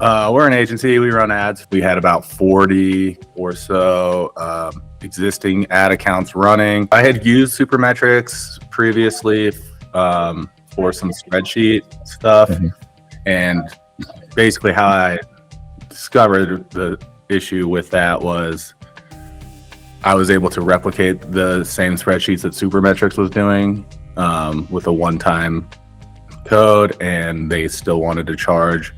We're an agency. We run ads. We had about 40 or so existing ad accounts running. I had used Supermetrics previously for some spreadsheet stuff. And basically how I discovered the issue with that was I was able to replicate the same spreadsheets that Supermetrics was doing with a one-time code, and they still wanted to charge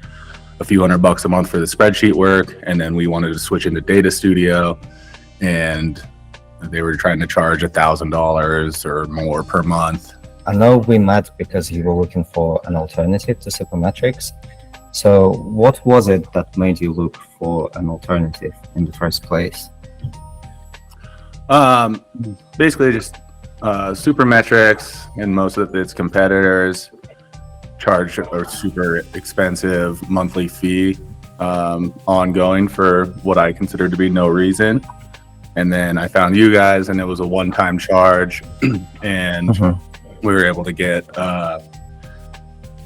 a few $100 a month for the spreadsheet work. And then we wanted to switch into Data Studio, and they were trying to charge $1,000 or more per month. I know we met because you were looking for an alternative to Supermetrics. So what was it that made you look for an alternative in the first place? Basically just Supermetrics and most of its competitors charge a super expensive monthly fee ongoing for what I consider to be no reason. And then I found you guys, and it was a one-time charge, and we were able to get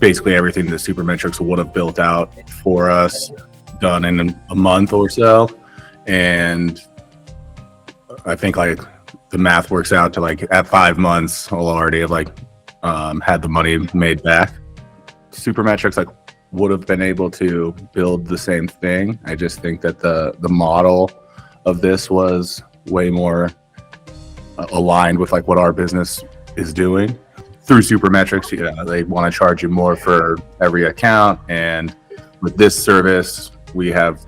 basically everything that Supermetrics would have built out for us done in a month or so. And I think like the math works out to like at 5 months, I'll already have like had the money made back. Supermetrics like would have been able to build the same thing. I just think that the model of this was way more aligned with like what our business is doing. Through Supermetrics, they want to charge you more for every account, and with this service, we have,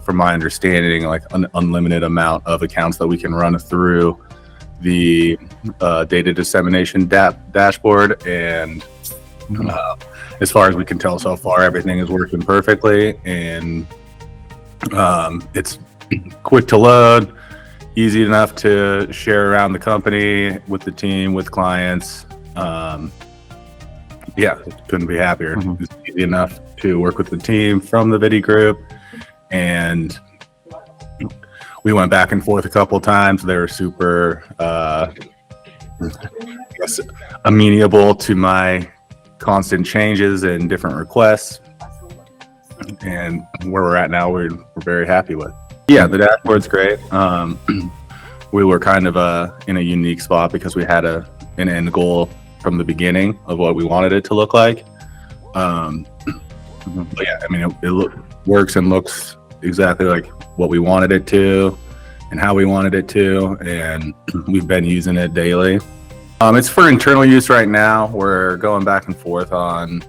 from my understanding, like an unlimited amount of accounts that we can run through the data dissemination dashboard. And as far as we can tell so far, everything is working perfectly, and it's quick to load, easy enough to share around the company with the team, with clients. Couldn't be happier. It's easy enough to work with the team from the Vidi group, and we went back and forth a couple times. They were super amenable to my constant changes and different requests, and where we're at now, we're very happy with. Yeah, the dashboard's great. We were kind of in a unique spot because we had an end goal from the beginning of what we wanted it to look like. But yeah, I mean, it works and looks exactly like what we wanted it to and how we wanted it to, and we've been using it daily. It's for internal use right now. We're going back and forth on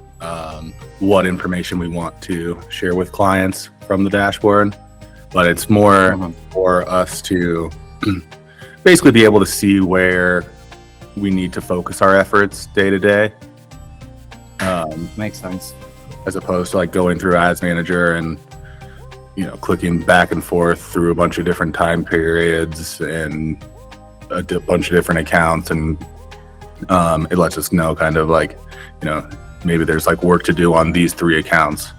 what information we want to share with clients from the dashboard, but it's more for us to basically be able to see where we need to focus our efforts day to day. Makes sense. As opposed to like going through Ads Manager and clicking back and forth through a bunch of different time periods and a bunch of different accounts, and it lets us know kind of like maybe there's like work to do on these 3 accounts.